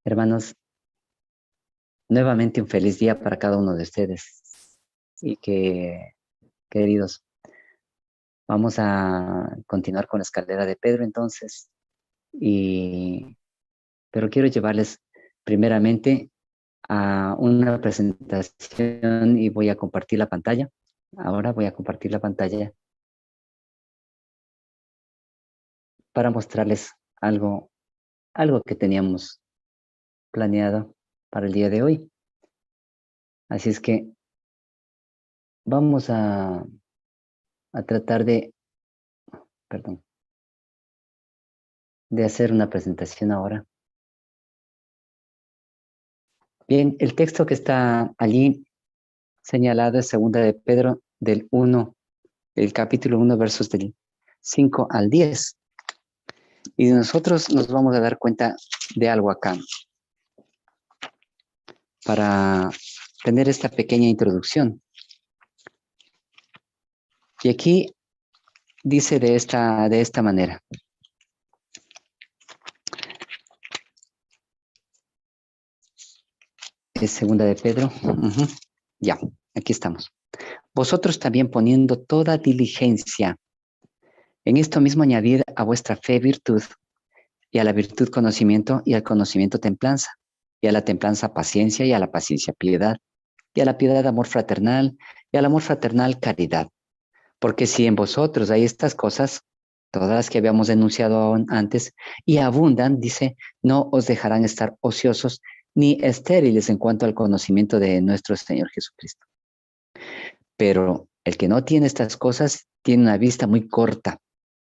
Hermanos, nuevamente un feliz día para cada uno de ustedes. Y queridos, vamos a continuar con la escalera de Pedro entonces. Pero quiero llevarles primeramente a una presentación y voy a compartir la pantalla. Ahora voy a compartir la pantalla para mostrarles algo que teníamos planeado para el día de hoy. Así es que vamos a tratar de hacer una presentación ahora. Bien, el texto que está allí señalado es 2 de Pedro el capítulo 1, versos del 5 al 10. Y nosotros nos vamos a dar cuenta de algo acá para tener esta pequeña introducción. Y aquí dice de esta manera. Es 2 de Pedro. Ya, aquí estamos. Vosotros también poniendo toda diligencia, en esto mismo añadid a vuestra fe virtud, y a la virtud conocimiento, y al conocimiento templanza, y a la templanza paciencia, y a la paciencia piedad, y a la piedad amor fraternal, y al amor fraternal caridad. Porque si en vosotros hay estas cosas, todas las que habíamos denunciado antes, y abundan, dice, no os dejarán estar ociosos ni estériles en cuanto al conocimiento de nuestro Señor Jesucristo. Pero el que no tiene estas cosas tiene una vista muy corta,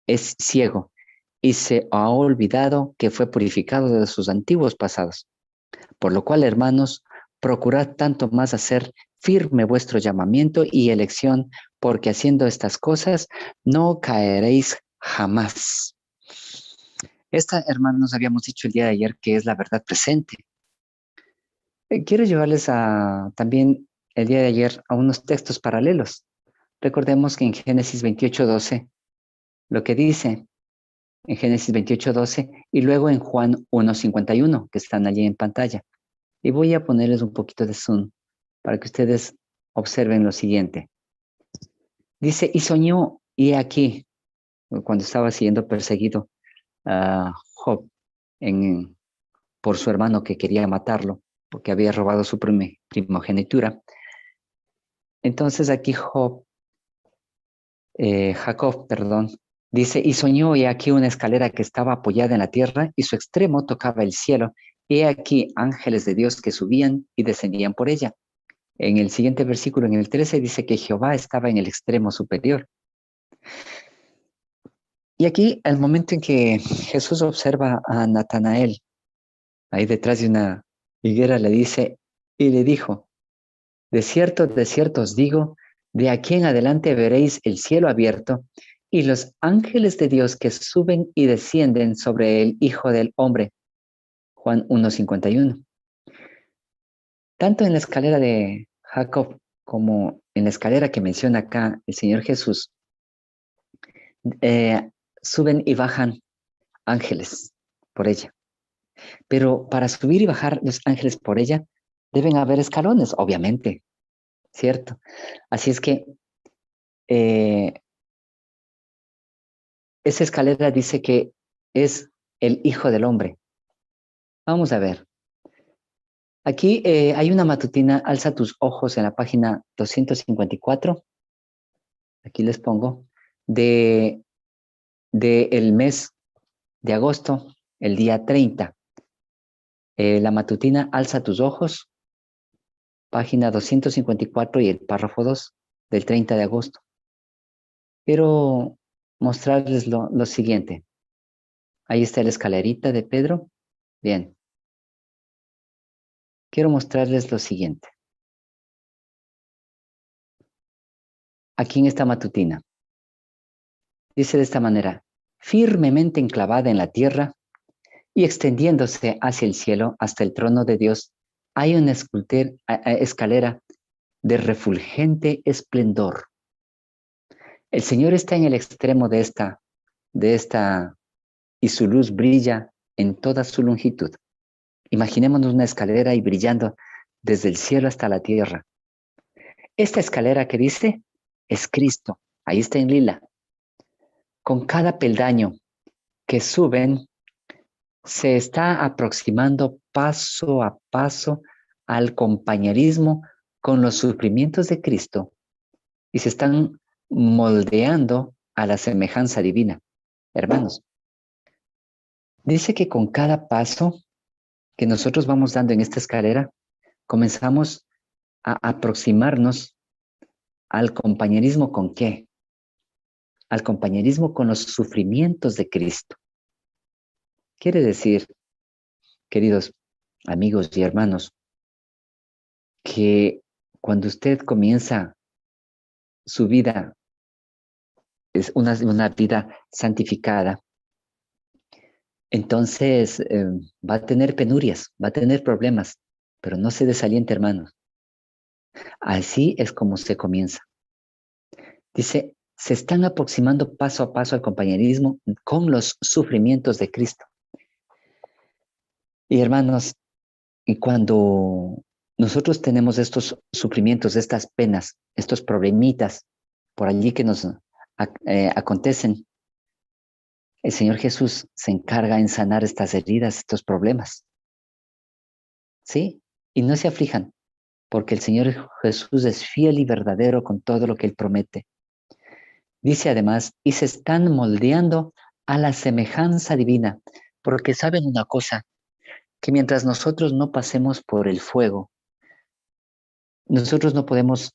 es ciego, y se ha olvidado que fue purificado de sus antiguos pasados. Por lo cual, hermanos, procurad tanto más hacer firme vuestro llamamiento y elección, porque haciendo estas cosas no caeréis jamás. Esta, hermanos, habíamos dicho el día de ayer que es la verdad presente. Quiero llevarles también el día de ayer a unos textos paralelos. Recordemos que en Génesis 28:12, lo que dice en Génesis 28:12 y luego en Juan 1:51, que están allí en pantalla. Y voy a ponerles un poquito de zoom para que ustedes observen lo siguiente. Dice, y soñó, y aquí, cuando estaba siendo perseguido Job por su hermano que quería matarlo, porque había robado su primogenitura. Entonces aquí Jacob, dice, y soñó, y aquí una escalera que estaba apoyada en la tierra, y su extremo tocaba el cielo, y aquí ángeles de Dios que subían y descendían por ella. En el siguiente versículo, en el 13, dice que Jehová estaba en el extremo superior. Y aquí, al momento en que Jesús observa a Natanael, ahí detrás de una higuera, le dice, y le dijo, de cierto os digo, de aquí en adelante veréis el cielo abierto y los ángeles de Dios que suben y descienden sobre el Hijo del Hombre. Juan 1:51. Tanto en la escalera de Jacob como en la escalera que menciona acá el Señor Jesús, suben y bajan ángeles por ella. Pero para subir y bajar los ángeles por ella, deben haber escalones, obviamente, ¿cierto? Así es que esa escalera dice que es el Hijo del Hombre. Vamos a ver. Aquí hay una matutina, alza tus ojos, en la página 254. Aquí les pongo, del mes de agosto, el día 30. La matutina, alza tus ojos, página 254 y el párrafo 2 del 30 de agosto. Quiero mostrarles lo siguiente. Ahí está la escalerita de Pedro. Bien. Quiero mostrarles lo siguiente. Aquí en esta matutina. Dice de esta manera, firmemente enclavada en la tierra y extendiéndose hacia el cielo hasta el trono de Dios, hay una escalera de refulgente esplendor. El Señor está en el extremo de esta, y su luz brilla en toda su longitud. Imaginémonos una escalera y brillando desde el cielo hasta la tierra. Esta escalera que dice es Cristo. Ahí está en lila. Con cada peldaño que suben, se está aproximando paso a paso al compañerismo con los sufrimientos de Cristo y se están moldeando a la semejanza divina. Hermanos, dice que con cada paso que nosotros vamos dando en esta escalera, comenzamos a aproximarnos al compañerismo ¿con qué? Al compañerismo con los sufrimientos de Cristo. Quiere decir, queridos amigos y hermanos, que cuando usted comienza su vida, es una vida santificada, entonces va a tener penurias, va a tener problemas, pero no se desaliente, hermanos. Así es como se comienza. Dice, se están aproximando paso a paso al compañerismo con los sufrimientos de Cristo. Y hermanos, y cuando nosotros tenemos estos sufrimientos, estas penas, estos problemitas por allí que nos acontecen, el Señor Jesús se encarga en sanar estas heridas, estos problemas. ¿Sí? Y no se aflijan, porque el Señor Jesús es fiel y verdadero con todo lo que Él promete. Dice además, y se están moldeando a la semejanza divina, porque saben una cosa, que mientras nosotros no pasemos por el fuego, nosotros no podemos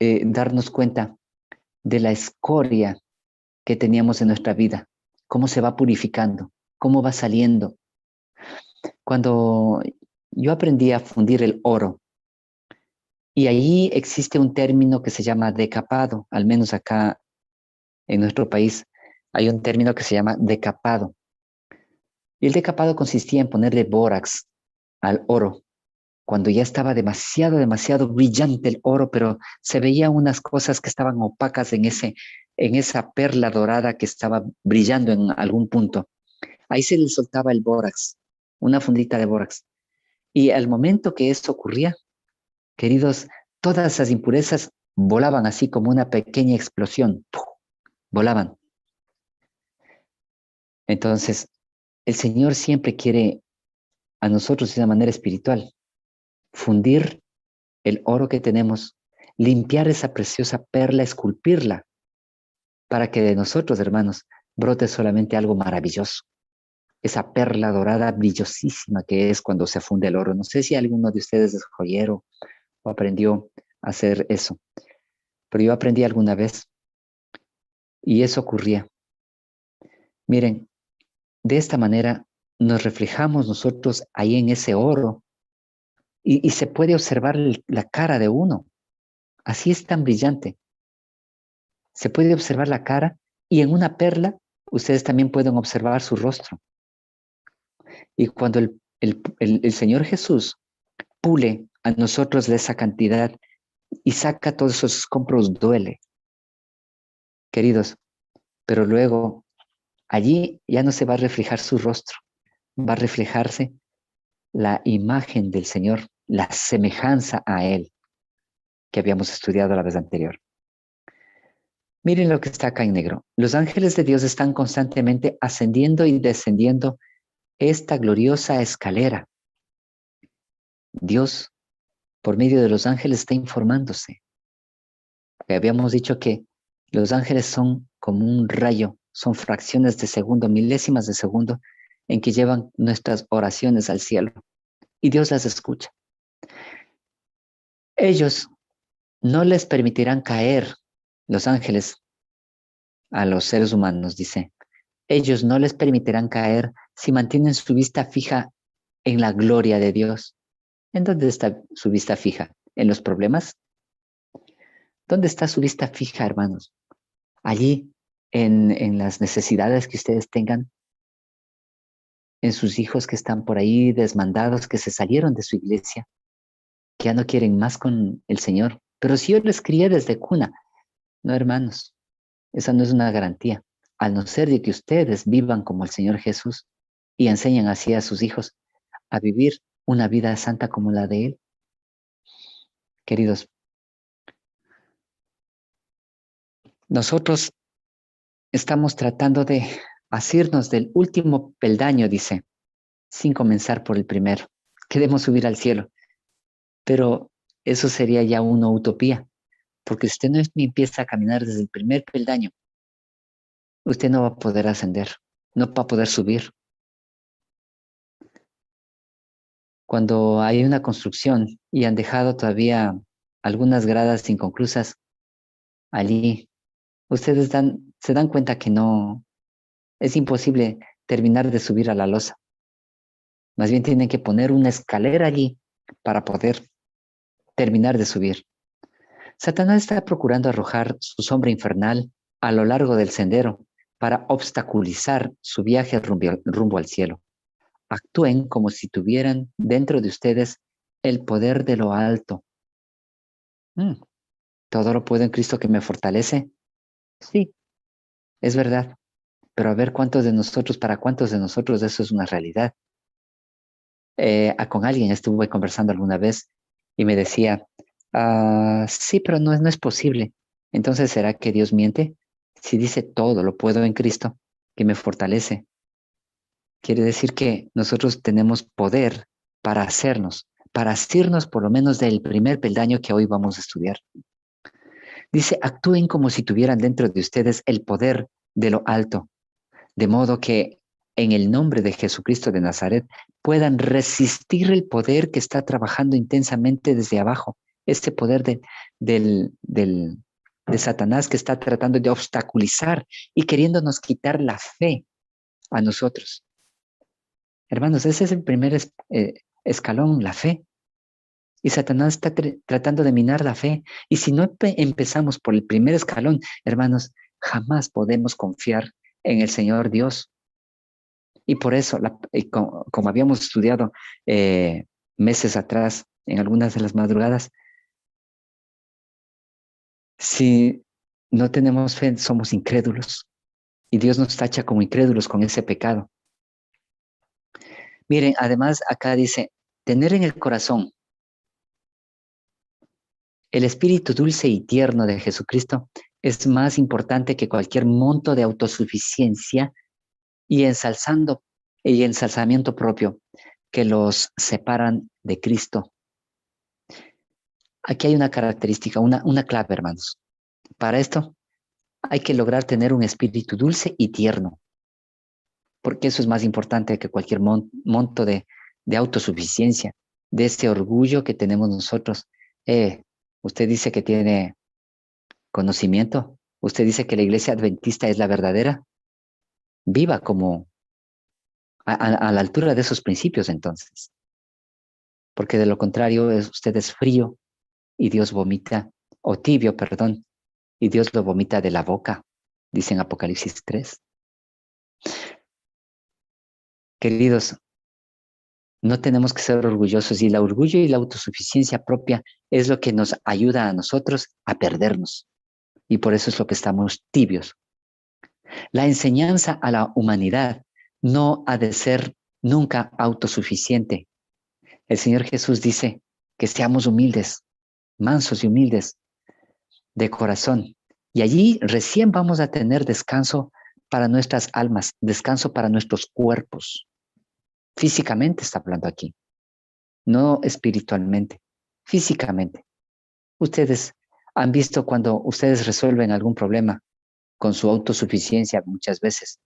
darnos cuenta de la escoria que teníamos en nuestra vida, cómo se va purificando, cómo va saliendo. Cuando yo aprendí a fundir el oro, y ahí existe un término que se llama decapado, al menos acá en nuestro país hay un término que se llama decapado. Y el decapado consistía en ponerle bórax al oro, cuando ya estaba demasiado brillante el oro, pero se veían unas cosas que estaban opacas en esa perla dorada que estaba brillando en algún punto. Ahí se le soltaba el bórax, una fundita de bórax. Y al momento que esto ocurría, queridos, todas esas impurezas volaban así como una pequeña explosión. ¡Puf! Volaban. Entonces, el Señor siempre quiere a nosotros de una manera espiritual fundir el oro que tenemos, limpiar esa preciosa perla, esculpirla, para que de nosotros, hermanos, brote solamente algo maravilloso. Esa perla dorada brillosísima que es cuando se funde el oro. No sé si alguno de ustedes es joyero o aprendió a hacer eso, pero yo aprendí alguna vez y eso ocurría. Miren, de esta manera nos reflejamos nosotros ahí en ese oro y se puede observar la cara de uno. Así es tan brillante. Se puede observar la cara y en una perla ustedes también pueden observar su rostro. Y cuando el Señor Jesús pule a nosotros de esa cantidad y saca todos esos escombros, duele, queridos, pero luego allí ya no se va a reflejar su rostro, va a reflejarse la imagen del Señor, la semejanza a Él que habíamos estudiado la vez anterior. Miren lo que está acá en negro. Los ángeles de Dios están constantemente ascendiendo y descendiendo esta gloriosa escalera. Dios, por medio de los ángeles, está informándose. Habíamos dicho que los ángeles son como un rayo, son fracciones de segundo, milésimas de segundo, en que llevan nuestras oraciones al cielo. Y Dios las escucha. Ellos no les permitirán caer, los ángeles, a los seres humanos, dice. Ellos no les permitirán caer si mantienen su vista fija en la gloria de Dios. ¿En dónde está su vista fija? ¿En los problemas? ¿Dónde está su vista fija, hermanos? Allí, en las necesidades que ustedes tengan, en sus hijos que están por ahí desmandados, que se salieron de su iglesia, que ya no quieren más con el Señor. Pero si yo les crié desde cuna, no, hermanos, esa no es una garantía. Al no ser de que ustedes vivan como el Señor Jesús y enseñan así a sus hijos, a vivir una vida santa como la de Él? Queridos, nosotros estamos tratando de asirnos del último peldaño, dice, sin comenzar por el primero. Queremos subir al cielo, pero eso sería ya una utopía, porque si usted no empieza a caminar desde el primer peldaño, usted no va a poder ascender, no va a poder subir. Cuando hay una construcción y han dejado todavía algunas gradas inconclusas allí, ustedes se dan cuenta que no, es imposible terminar de subir a la losa. Más bien tienen que poner una escalera allí para poder terminar de subir. Satanás está procurando arrojar su sombra infernal a lo largo del sendero para obstaculizar su viaje rumbo al cielo. Actúen como si tuvieran dentro de ustedes el poder de lo alto. ¿Todo lo puedo en Cristo que me fortalece? Sí, es verdad. Pero a ver para cuántos de nosotros eso es una realidad. Con alguien estuve conversando alguna vez y me decía, sí, pero no es posible. Entonces, ¿será que Dios miente? Si dice todo lo puedo en Cristo que me fortalece, quiere decir que nosotros tenemos poder para asirnos por lo menos del primer peldaño que hoy vamos a estudiar. Dice, actúen como si tuvieran dentro de ustedes el poder de lo alto, de modo que en el nombre de Jesucristo de Nazaret puedan resistir el poder que está trabajando intensamente desde abajo, este poder de Satanás que está tratando de obstaculizar y queriéndonos quitar la fe a nosotros. Hermanos, ese es el primer escalón, la fe. Y Satanás está tratando de minar la fe. Y si no empezamos por el primer escalón, hermanos, jamás podemos confiar en el Señor Dios. Y por eso, como habíamos estudiado meses atrás, en algunas de las madrugadas, si no tenemos fe, somos incrédulos. Y Dios nos tacha como incrédulos con ese pecado. Miren, además acá dice, tener en el corazón el espíritu dulce y tierno de Jesucristo es más importante que cualquier monto de autosuficiencia y ensalzamiento propio que los separan de Cristo. Aquí hay una característica, una clave, hermanos. Para esto hay que lograr tener un espíritu dulce y tierno, porque eso es más importante que cualquier monto de autosuficiencia, de ese orgullo que tenemos nosotros. Usted dice que tiene conocimiento, usted dice que la iglesia adventista es la verdadera, viva como a la altura de esos principios entonces, porque de lo contrario usted es frío y Dios vomita, o tibio, perdón, y Dios lo vomita de la boca, dice en Apocalipsis 3. Queridos, no tenemos que ser orgullosos y el orgullo y la autosuficiencia propia es lo que nos ayuda a nosotros a perdernos y por eso es lo que estamos tibios. La enseñanza a la humanidad no ha de ser nunca autosuficiente. El Señor Jesús dice que seamos humildes, mansos y humildes de corazón. Y allí recién vamos a tener descanso para nuestras almas, descanso para nuestros cuerpos. Físicamente está hablando aquí, no espiritualmente, físicamente. Ustedes han visto cuando ustedes resuelven algún problema con su autosuficiencia muchas veces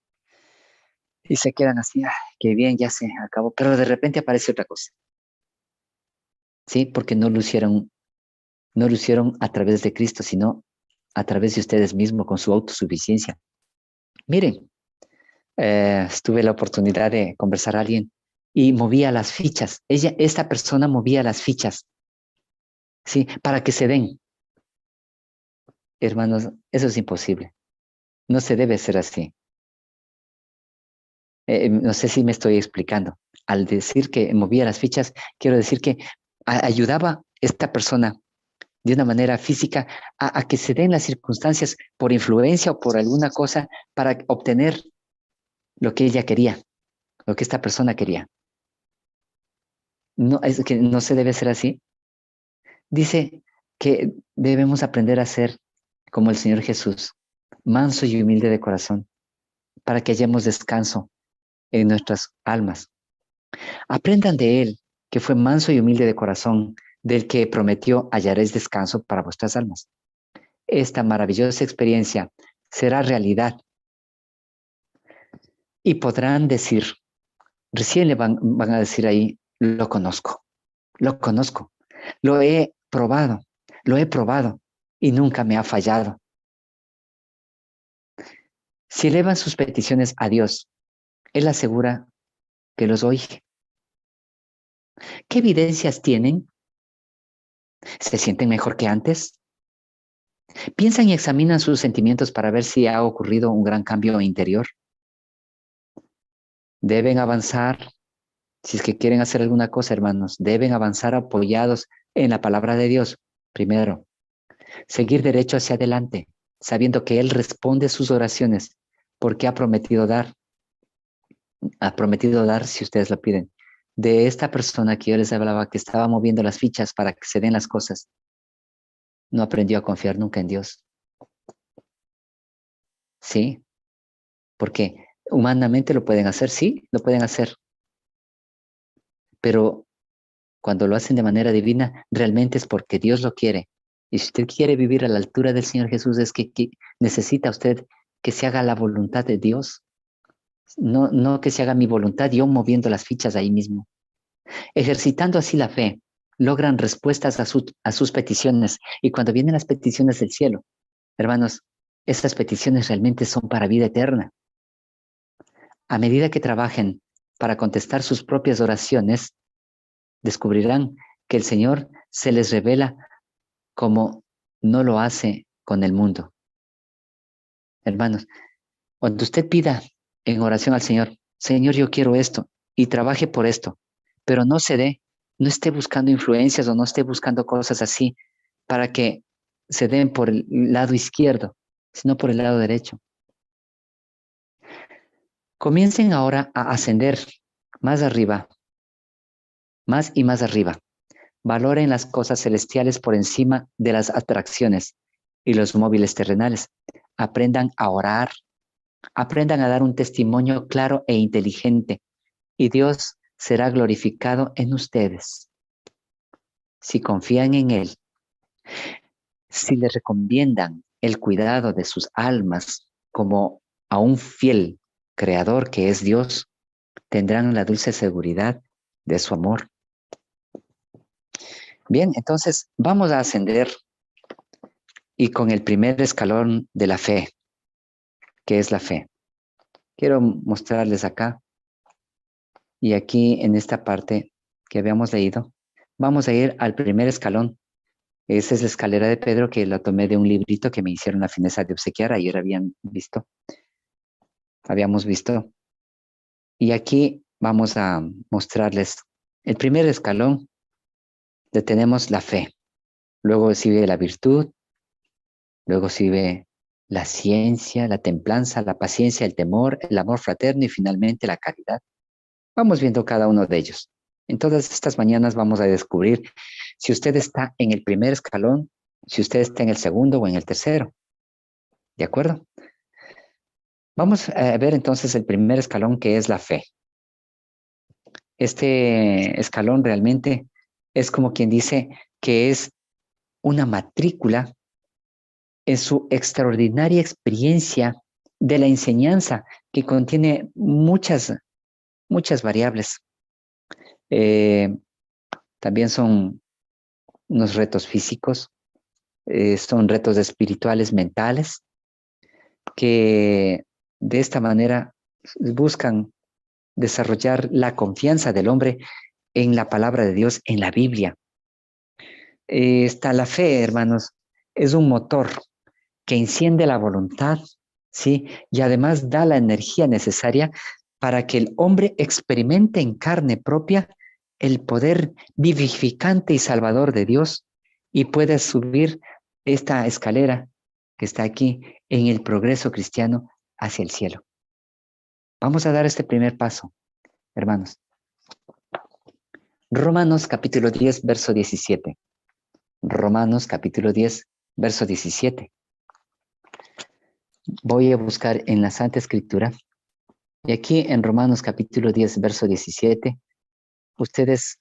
y se quedan así, qué bien, ya se acabó, pero de repente aparece otra cosa. Sí, porque no lo hicieron a través de Cristo, sino a través de ustedes mismos con su autosuficiencia. Miren, tuve la oportunidad de conversar a alguien y movía las fichas. Esta persona movía las fichas, ¿sí? Para que se den. Hermanos, eso es imposible. No se debe ser así. No sé si me estoy explicando. Al decir que movía las fichas, quiero decir que ayudaba esta persona de una manera física a que se den las circunstancias por influencia o por alguna cosa para obtener lo que ella quería, lo que esta persona quería. No, es que no se debe ser así. Dice que debemos aprender a ser como el Señor Jesús, manso y humilde de corazón, para que hallemos descanso en nuestras almas. Aprendan de Él, que fue manso y humilde de corazón, del que prometió hallaréis descanso para vuestras almas. Esta maravillosa experiencia será realidad y podrán decir, recién le van a decir ahí, lo conozco, lo he probado y nunca me ha fallado. Si elevan sus peticiones a Dios, Él asegura que los oye. ¿Qué evidencias tienen? ¿Se sienten mejor que antes? ¿Piensan y examinan sus sentimientos para ver si ha ocurrido un gran cambio interior? Deben avanzar, si es que quieren hacer alguna cosa, hermanos, deben avanzar apoyados en la palabra de Dios. Primero, seguir derecho hacia adelante, sabiendo que Él responde sus oraciones porque ha prometido dar si ustedes lo piden. De esta persona que yo les hablaba, que estaba moviendo las fichas para que se den las cosas, no aprendió a confiar nunca en Dios. ¿Sí? Porque humanamente lo pueden hacer, sí, lo pueden hacer. Pero cuando lo hacen de manera divina, realmente es porque Dios lo quiere. Y si usted quiere vivir a la altura del Señor Jesús, es que necesita usted que se haga la voluntad de Dios. No que se haga mi voluntad, yo moviendo las fichas ahí mismo. Ejercitando así la fe, logran respuestas a sus peticiones. Y cuando vienen las peticiones del cielo, hermanos, estas peticiones realmente son para vida eterna. A medida que trabajen para contestar sus propias oraciones, descubrirán que el Señor se les revela como no lo hace con el mundo. Hermanos, cuando usted pida en oración al Señor, Señor, yo quiero esto, y trabaje por esto, pero no se dé, no esté buscando influencias o no esté buscando cosas así para que se den por el lado izquierdo, sino por el lado derecho. Comiencen ahora a ascender más arriba, más y más arriba. Valoren las cosas celestiales por encima de las atracciones y los móviles terrenales. Aprendan a orar, aprendan a dar un testimonio claro e inteligente y Dios será glorificado en ustedes. Si confían en Él, si le recomiendan el cuidado de sus almas como a un fiel creador que es Dios, tendrán la dulce seguridad de su amor. Bien, entonces vamos a ascender y con el primer escalón de la fe, que es la fe. Quiero mostrarles acá y aquí en esta parte que habíamos leído, vamos a ir al primer escalón. Esa es la escalera de Pedro que la tomé de un librito que me hicieron la fineza de obsequiar. Ayer habíamos visto. Y aquí vamos a mostrarles el primer escalón. Tenemos la fe. Luego sigue la virtud. Luego sigue la ciencia, la templanza, la paciencia, el temor, el amor fraterno y finalmente la caridad. Vamos viendo cada uno de ellos. En todas estas mañanas vamos a descubrir si usted está en el primer escalón, si usted está en el segundo o en el tercero. ¿De acuerdo? Vamos a ver entonces el primer escalón, que es la fe. Este escalón realmente es como quien dice que es una matrícula en su extraordinaria experiencia de la enseñanza que contiene muchas variables. También son unos retos físicos, son retos espirituales, mentales, que de esta manera buscan desarrollar la confianza del hombre en la palabra de Dios, en la Biblia. Está la fe, hermanos, es un motor que enciende la voluntad, ¿sí? Y además da la energía necesaria para que el hombre experimente en carne propia el poder vivificante y salvador de Dios y pueda subir esta escalera que está aquí en el progreso cristiano hacia el cielo. Vamos a dar este primer paso, hermanos. Romanos capítulo 10, verso 17. Romanos capítulo 10, verso 17. Voy a buscar en la Santa Escritura. Y aquí en Romanos capítulo 10, verso 17, ustedes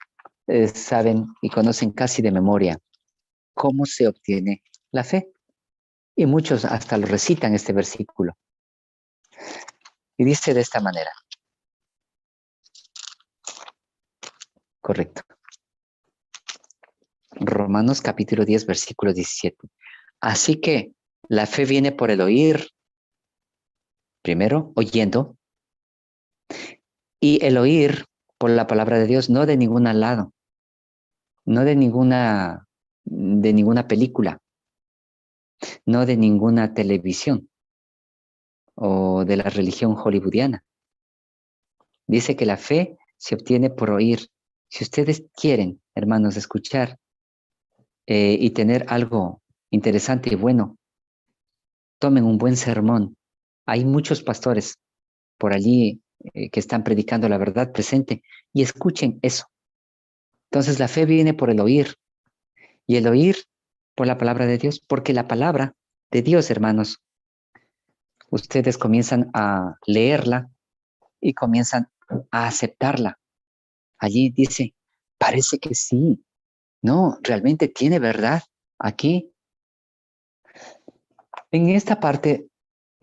saben y conocen casi de memoria cómo se obtiene la fe. Y muchos hasta lo recitan este versículo. Y dice de esta manera. Correcto. Romanos capítulo 10, versículo 17. Así que la fe viene por el oír, primero oyendo, y el oír por la palabra de Dios, no de ningún lado, no de ninguna película, no de ninguna televisión o de la religión hollywoodiana. Dice que la fe se obtiene por oír. Si ustedes quieren, hermanos, escuchar y tener algo interesante y bueno, tomen un buen sermón. Hay muchos pastores por allí que están predicando la verdad presente y escuchen eso. Entonces la fe viene por el oír y el oír por la palabra de Dios, porque la palabra de Dios, hermanos, ustedes comienzan a leerla y comienzan a aceptarla. Allí dice, parece que sí, no, realmente tiene verdad. Aquí, en esta parte,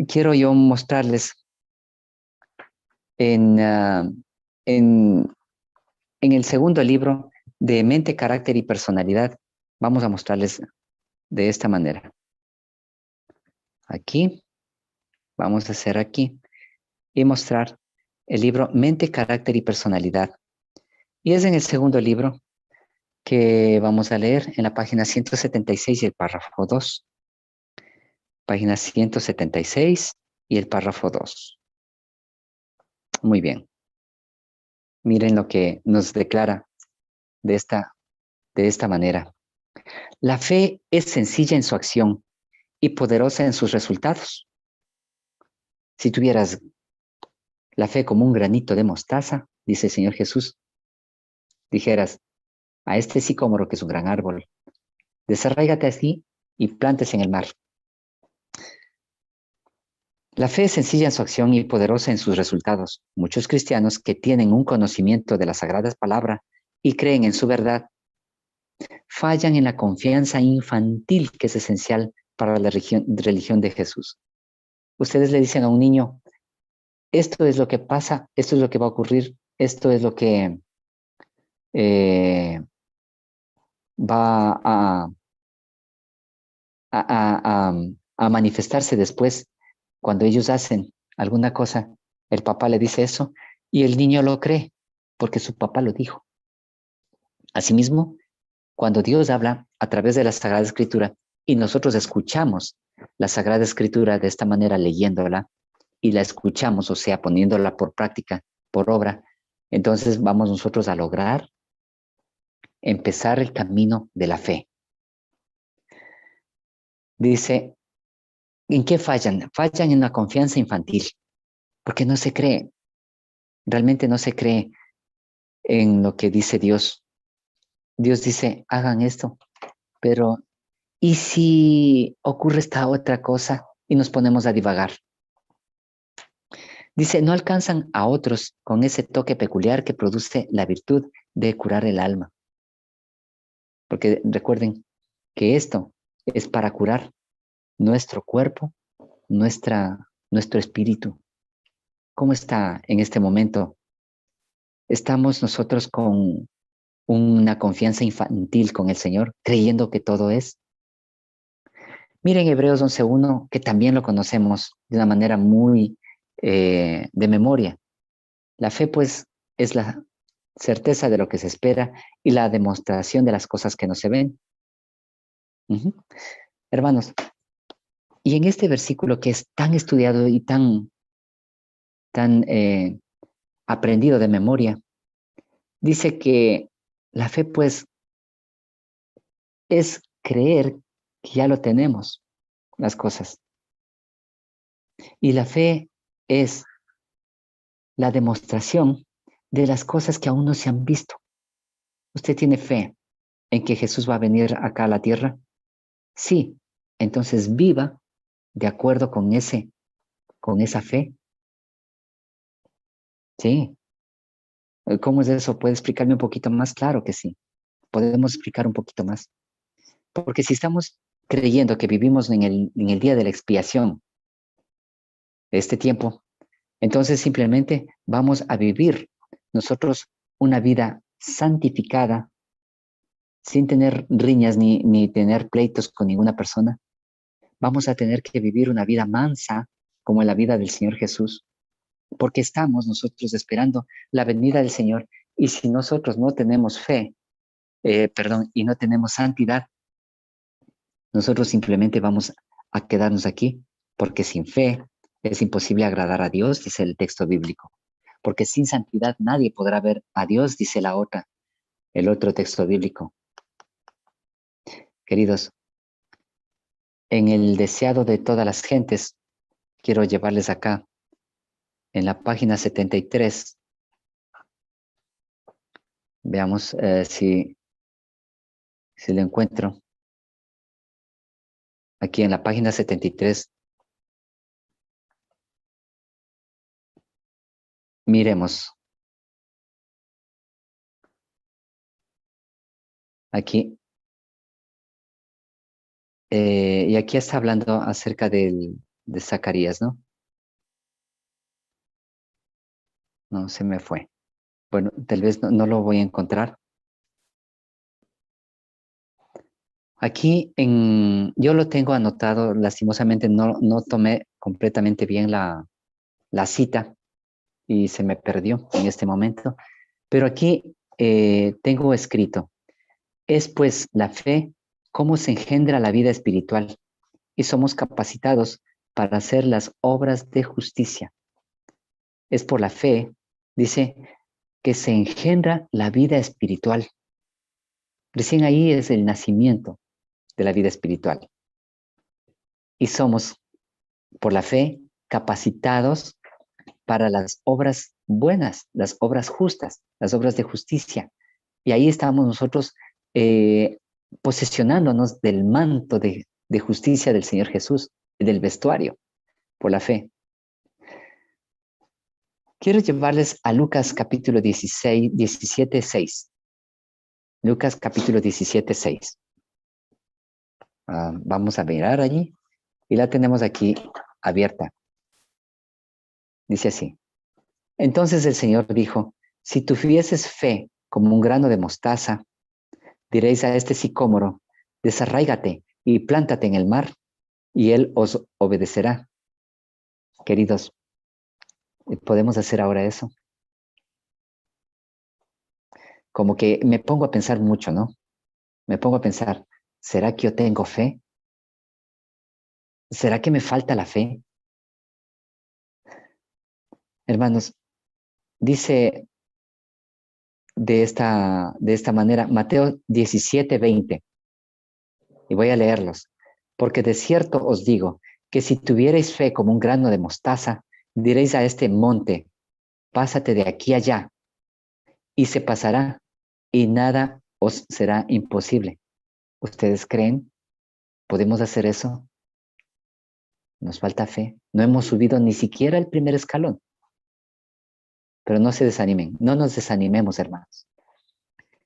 quiero yo mostrarles en, en, en el segundo libro de Mente, Carácter y Personalidad, vamos a mostrarles de esta manera. Aquí, vamos a hacer aquí y mostrar el libro Mente, Carácter y Personalidad. Y es en el segundo libro que vamos a leer en la página 176 y el párrafo 2. Página 176 y el párrafo 2. Muy bien. Miren lo que nos declara de esta manera. La fe es sencilla en su acción y poderosa en sus resultados. Si tuvieras la fe como un granito de mostaza, dice el Señor Jesús, dijeras, a este sicómoro que es un gran árbol, desarráigate así y plantes en el mar. La fe es sencilla en su acción y poderosa en sus resultados. Muchos cristianos que tienen un conocimiento de la Sagrada Palabra y creen en su verdad, fallan en la confianza infantil que es esencial para la religión de Jesús. Ustedes le dicen a un niño, esto es lo que pasa, esto es lo que va a ocurrir, esto es lo que va a manifestarse después cuando ellos hacen alguna cosa. El papá le dice eso y el niño lo cree porque su papá lo dijo. Asimismo, cuando Dios habla a través de la Sagrada Escritura y nosotros escuchamos la Sagrada Escritura de esta manera leyéndola y la escuchamos, o sea, poniéndola por práctica, por obra, entonces vamos nosotros a lograr empezar el camino de la fe. Dice, ¿en qué fallan? Fallan en la confianza infantil, porque no se cree, realmente no se cree en lo que dice Dios. Dios dice, hagan esto, pero ¿y si ocurre esta otra cosa y nos ponemos a divagar? Dice, no alcanzan a otros con ese toque peculiar que produce la virtud de curar el alma. Porque recuerden que esto es para curar nuestro cuerpo, nuestro espíritu. ¿Cómo está en este momento? ¿Estamos nosotros con una confianza infantil con el Señor, creyendo que todo es? Miren Hebreos 11.1, que también lo conocemos de una manera muy de memoria. La fe, pues, es la certeza de lo que se espera y la demostración de las cosas que no se ven. Hermanos, y en este versículo que es tan estudiado y tan aprendido de memoria, dice que la fe, pues, es creer que ya lo tenemos, las cosas. Y la fe es la demostración de las cosas que aún no se han visto. ¿Usted tiene fe en que Jesús va a venir acá a la tierra? Sí. Entonces viva de acuerdo con esa fe. Sí. ¿Cómo es eso? ¿Puede explicarme un poquito más? Claro que sí. Podemos explicar un poquito más. Porque si estamos creyendo que vivimos en el día de la expiación, este tiempo, entonces simplemente vamos a vivir nosotros una vida santificada, sin tener riñas ni tener pleitos con ninguna persona. Vamos a tener que vivir una vida mansa, como en la vida del Señor Jesús, porque estamos nosotros esperando la venida del Señor. Y si nosotros no tenemos fe, y no tenemos santidad, nosotros simplemente vamos a quedarnos aquí, porque sin fe es imposible agradar a Dios, dice el texto bíblico. Porque sin santidad nadie podrá ver a Dios, dice el otro texto bíblico. Queridos, en el deseado de todas las gentes, quiero llevarles acá, en la página 73. Veamos si lo encuentro. Aquí en la página 73. Miremos. Aquí. Y aquí está hablando acerca de Zacarías, ¿no? No, se me fue. Bueno, tal vez no lo voy a encontrar. Aquí yo lo tengo anotado, lastimosamente no tomé completamente bien la cita y se me perdió en este momento. Pero aquí tengo escrito, es pues la fe cómo se engendra la vida espiritual y somos capacitados para hacer las obras de justicia. Es por la fe, dice, que se engendra la vida espiritual. Recién ahí es el nacimiento de la vida espiritual. Y somos, por la fe, capacitados para las obras buenas, las obras justas, las obras de justicia. Y ahí estamos nosotros posesionándonos del manto de justicia del Señor Jesús, del vestuario, por la fe. Quiero llevarles a Lucas capítulo 17, 6. Lucas capítulo 17, 6. Vamos a mirar allí y la tenemos aquí abierta. Dice así. Entonces el Señor dijo, si tuvieses fe como un grano de mostaza, diréis a este sicómoro, desarráigate y plántate en el mar, y él os obedecerá. Queridos, ¿podemos hacer ahora eso? Como que me pongo a pensar mucho, ¿no? Me pongo a pensar, ¿será que yo tengo fe? ¿Será que me falta la fe? Hermanos, dice de esta manera Mateo 17, 20, y voy a leerlos. Porque de cierto os digo que si tuvierais fe como un grano de mostaza, diréis a este monte, pásate de aquí allá, y se pasará, y nada os será imposible. ¿Ustedes creen? ¿Podemos hacer eso? Nos falta fe. No hemos subido ni siquiera el primer escalón. Pero no se desanimen. No nos desanimemos, hermanos.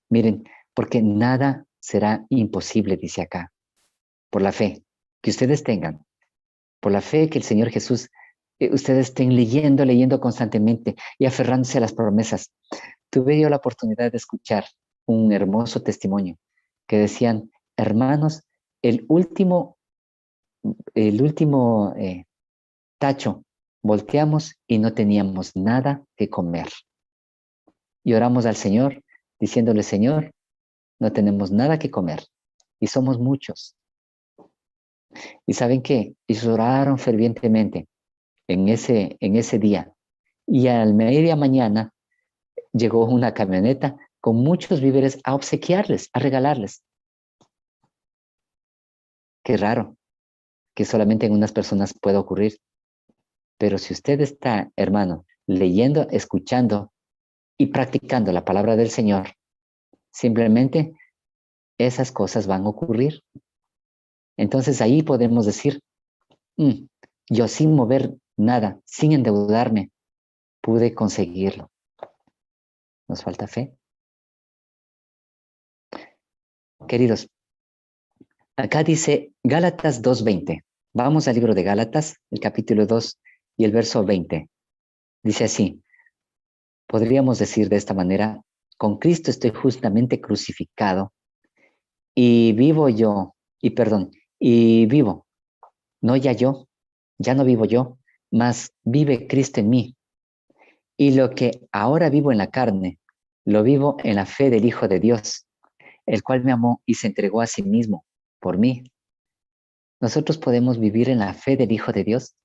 Miren, porque nada será imposible, dice acá, por la fe que ustedes tengan, por la fe que el Señor Jesús, ustedes estén leyendo constantemente y aferrándose a las promesas. Tuve yo la oportunidad de escuchar un hermoso testimonio que decían, hermanos, el último tacho, volteamos y no teníamos nada que comer. Y oramos al Señor diciéndole, Señor, no tenemos nada que comer y somos muchos. ¿Y saben qué? Ellos oraron fervientemente en ese día. Y a media mañana llegó una camioneta con muchos víveres a obsequiarles, a regalarles. Qué raro que solamente en unas personas pueda ocurrir. Pero si usted está, hermano, leyendo, escuchando y practicando la palabra del Señor, Simplemente esas cosas van a ocurrir. Entonces ahí podemos decir, yo sin mover nada, sin endeudarme, pude conseguirlo. ¿Nos falta fe? Queridos, acá dice Gálatas 2:20. Vamos al libro de Gálatas, el capítulo 2 y el verso 20. Dice así, podríamos decir de esta manera, con Cristo estoy justamente crucificado y vivo yo, y vivo, no ya yo, ya no vivo yo, mas vive Cristo en mí. Y lo que ahora vivo en la carne, lo vivo en la fe del Hijo de Dios, el cual me amó y se entregó a sí mismo por mí. Nosotros podemos vivir en la fe del Hijo de Dios,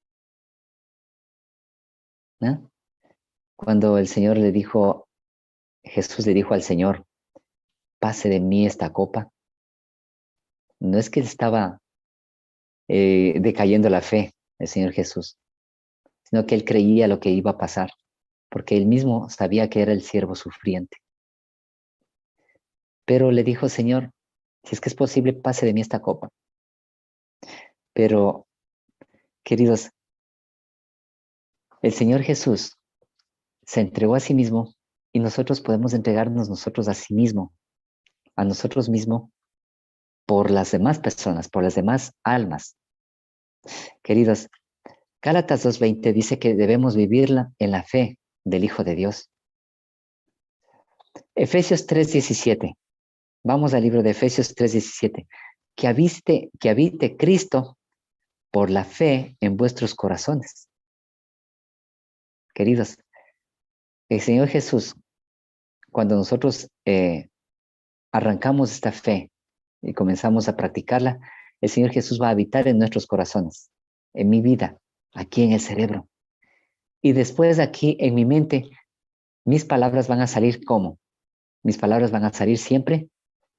¿no? Cuando el Señor le dijo, Jesús le dijo al Señor, pase de mí esta copa, no es que él estaba decayendo la fe, el Señor Jesús, sino que él creía lo que iba a pasar, porque él mismo sabía que era el siervo sufriente. Pero le dijo, Señor, si es que es posible, pase de mí esta copa. Pero, queridos, el Señor Jesús se entregó a sí mismo y nosotros podemos entregarnos nosotros a sí mismo, a nosotros mismos, por las demás personas, por las demás almas. Queridos, Gálatas 2:20 dice que debemos vivirla en la fe del Hijo de Dios. Efesios 3:17. Vamos al libro de Efesios 3:17. Que habite Cristo por la fe en vuestros corazones. Queridos, el Señor Jesús, cuando nosotros arrancamos esta fe y comenzamos a practicarla, el Señor Jesús va a habitar en nuestros corazones, en mi vida, aquí en el cerebro. Y después aquí en mi mente, mis palabras van a salir ¿cómo? Mis palabras van a salir siempre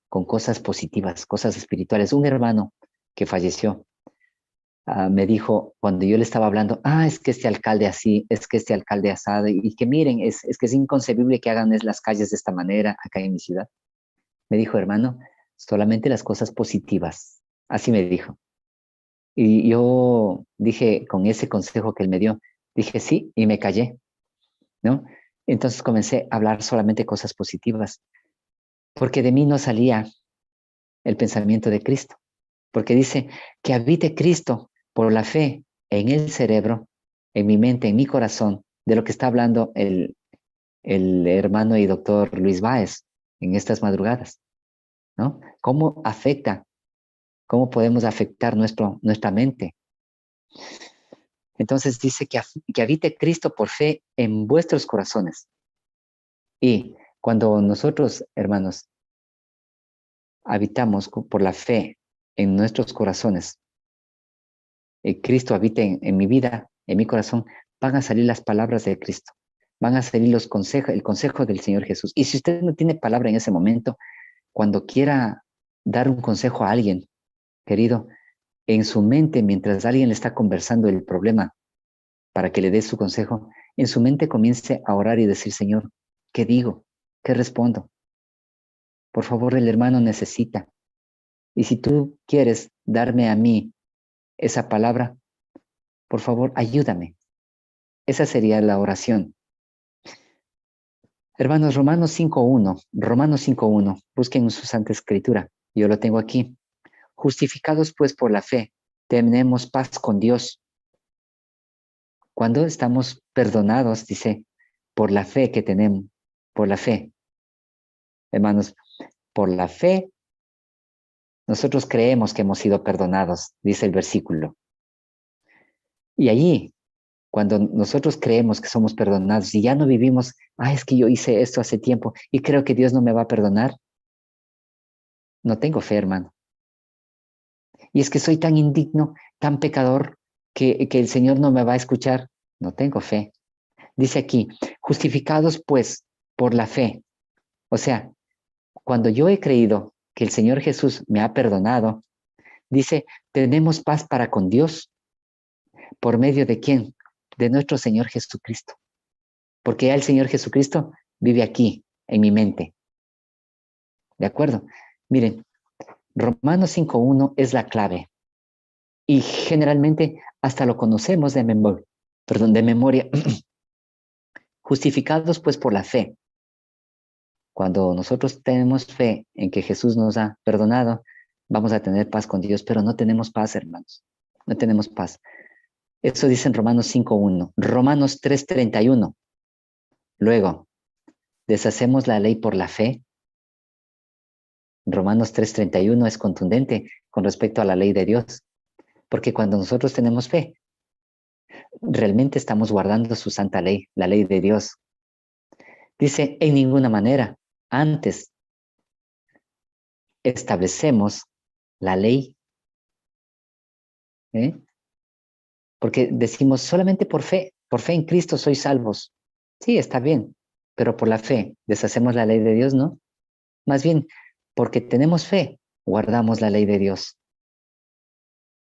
con cosas positivas, cosas espirituales. Un hermano que falleció me dijo, cuando yo le estaba hablando, es que este alcalde así, es que este alcalde asado, y que miren, es que es inconcebible que hagan las calles de esta manera acá en mi ciudad. Me dijo, hermano, solamente las cosas positivas. Así me dijo. Y yo dije, con ese consejo que él me dio, dije sí, y me callé, ¿no? Entonces comencé a hablar solamente cosas positivas, porque de mí no salía el pensamiento de Cristo, porque dice que habite Cristo por la fe en el cerebro, en mi mente, en mi corazón, de lo que está hablando el hermano y doctor Luis Báez en estas madrugadas, ¿no? ¿Cómo afecta? ¿Cómo podemos afectar nuestra mente? Entonces dice que habite Cristo por fe en vuestros corazones. Y cuando nosotros, hermanos, habitamos por la fe en nuestros corazones, Cristo habite en mi vida, en mi corazón, van a salir las palabras de Cristo, van a salir el consejo del Señor Jesús. Y si usted no tiene palabra en ese momento, cuando quiera dar un consejo a alguien, querido, en su mente, mientras alguien le está conversando el problema, para que le dé su consejo, en su mente comience a orar y decir, Señor, ¿qué digo? ¿Qué respondo? Por favor, el hermano necesita. Y si tú quieres darme a mí esa palabra, por favor, ayúdame. Esa sería la oración. Hermanos, Romanos 5:1, busquen su Santa Escritura. Yo lo tengo aquí. Justificados pues por la fe, tenemos paz con Dios. Cuando estamos perdonados, dice, por la fe que tenemos, por la fe. Hermanos, por la fe, nosotros creemos que hemos sido perdonados, dice el versículo. Y allí, cuando nosotros creemos que somos perdonados y ya no vivimos, es que yo hice esto hace tiempo y creo que Dios no me va a perdonar, no tengo fe, hermano. Y es que soy tan indigno, tan pecador, que el Señor no me va a escuchar, no tengo fe. Dice aquí, justificados pues por la fe. O sea, cuando yo he creído que el Señor Jesús me ha perdonado, dice, tenemos paz para con Dios. ¿Por medio de quién? De nuestro Señor Jesucristo. Porque ya el Señor Jesucristo vive aquí, en mi mente. ¿De acuerdo? Miren, Romanos 5.1 es la clave. Y generalmente hasta lo conocemos de memoria. De memoria. Justificados pues por la fe. Cuando nosotros tenemos fe en que Jesús nos ha perdonado, vamos a tener paz con Dios, pero no tenemos paz, hermanos. No tenemos paz. Eso dice en Romanos 5.1. Romanos 3.31. Luego, deshacemos la ley por la fe. Romanos 3.31 es contundente con respecto a la ley de Dios. Porque cuando nosotros tenemos fe, realmente estamos guardando su santa ley, la ley de Dios. Dice, en ninguna manera. Antes, establecemos la ley. Porque decimos, solamente por fe en Cristo sois salvos. Sí, está bien, pero por la fe, ¿deshacemos la ley de Dios? No. Más bien, porque tenemos fe, guardamos la ley de Dios.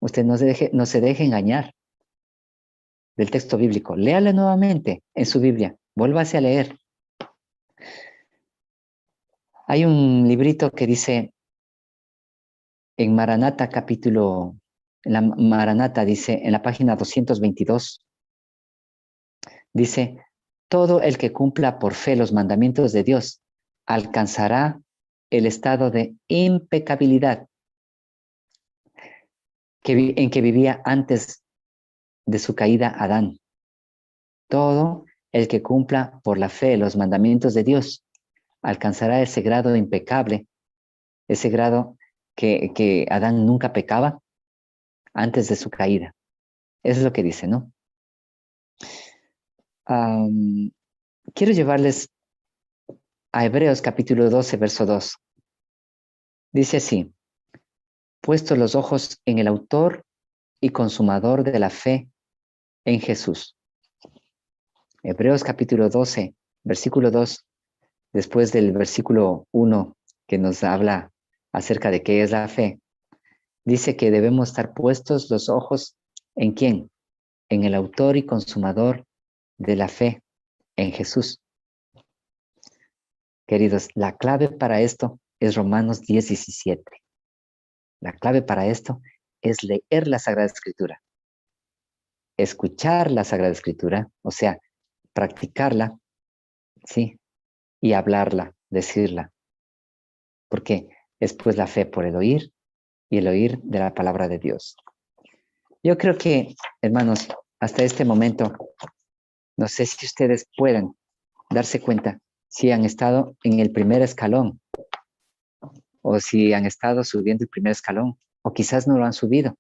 Usted no se deje engañar del texto bíblico. Léala nuevamente en su Biblia. Vuélvase a leer. Hay un librito que dice en Maranata en la Maranata dice en la página 222, dice, todo el que cumpla por fe los mandamientos de Dios alcanzará el estado de impecabilidad en que vivía antes de su caída Adán. Todo el que cumpla por la fe los mandamientos de Dios alcanzará ese grado impecable, ese grado que Adán nunca pecaba antes de su caída. Eso es lo que dice, ¿no? Quiero llevarles a Hebreos capítulo 12, verso 2. Dice así, puestos los ojos en el autor y consumador de la fe en Jesús. Hebreos capítulo 12, versículo 2, después del versículo 1 que nos habla acerca de qué es la fe, dice que debemos estar puestos los ojos ¿en quién? En el autor y consumador de la fe, en Jesús. Queridos, la clave para esto es Romanos 10:17. La clave para esto es leer la Sagrada Escritura, escuchar la Sagrada Escritura, o sea, practicarla, ¿sí? Y hablarla, decirla. Porque es pues la fe por el oír y el oír de la palabra de Dios. Yo creo que, hermanos, hasta este momento, no sé si ustedes pueden darse cuenta si han estado en el primer escalón o si han estado subiendo el primer escalón o quizás no lo han subido.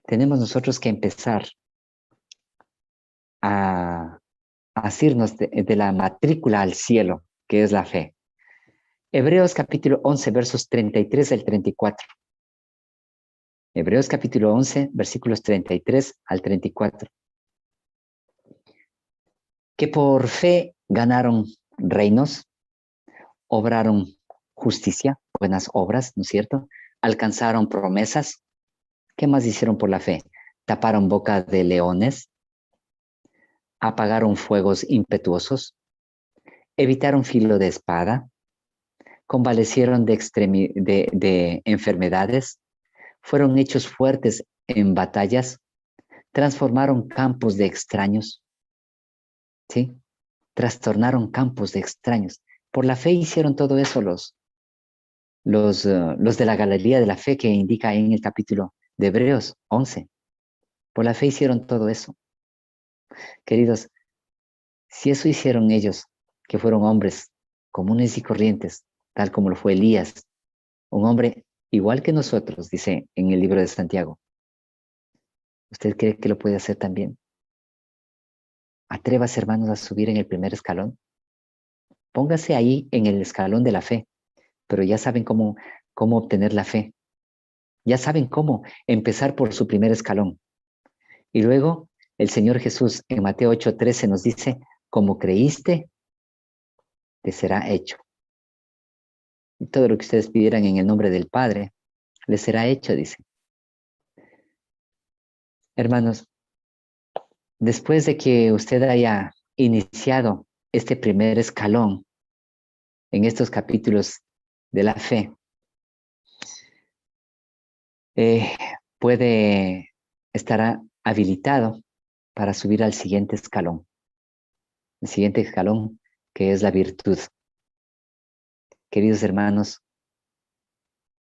Tenemos nosotros que empezar a asirnos de la matrícula al cielo, que es la fe. Hebreos capítulo 11, versos 33 al 34. Hebreos capítulo 11, versículos 33 al 34. Que por fe ganaron reinos, obraron justicia, buenas obras, ¿no es cierto? Alcanzaron promesas. ¿Qué más hicieron por la fe? Taparon boca de leones, apagaron fuegos impetuosos, evitaron filo de espada, convalecieron de enfermedades, fueron hechos fuertes en batallas, transformaron campos de extraños, ¿sí? Trastornaron campos de extraños. Por la fe hicieron todo eso los de la Galería de la Fe que indica en el capítulo de Hebreos 11. Por la fe hicieron todo eso. Queridos, si eso hicieron ellos, que fueron hombres comunes y corrientes, tal como lo fue Elías, un hombre igual que nosotros, dice en el libro de Santiago, ¿usted cree que lo puede hacer también? Atrévase, hermanos, a subir en el primer escalón. Póngase ahí en el escalón de la fe, pero ya saben cómo obtener la fe. Ya saben cómo empezar por su primer escalón. Y luego el Señor Jesús en Mateo 8:13 nos dice, como creíste, te será hecho. Y todo lo que ustedes pidieran en el nombre del Padre, les será hecho, dice. Hermanos, después de que usted haya iniciado este primer escalón en estos capítulos de la fe, puede estar habilitado para subir al siguiente escalón. El siguiente escalón, que es la virtud. Queridos hermanos,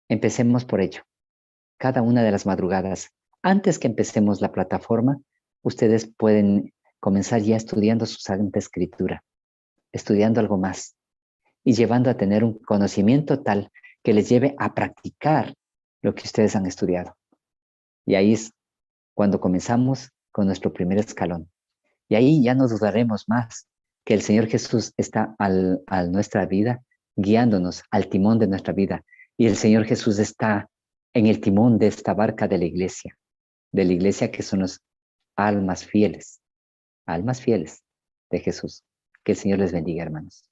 empecemos por ello. Cada una de las madrugadas, antes que empecemos la plataforma, ustedes pueden comenzar ya estudiando su Santa Escritura, estudiando algo más y llevando a tener un conocimiento tal que les lleve a practicar lo que ustedes han estudiado. Y ahí es cuando comenzamos con nuestro primer escalón. Y ahí ya no dudaremos más que el Señor Jesús está a nuestra vida, guiándonos al timón de nuestra vida. Y el Señor Jesús está en el timón de esta barca de la iglesia que son las almas fieles de Jesús. Que el Señor les bendiga, hermanos.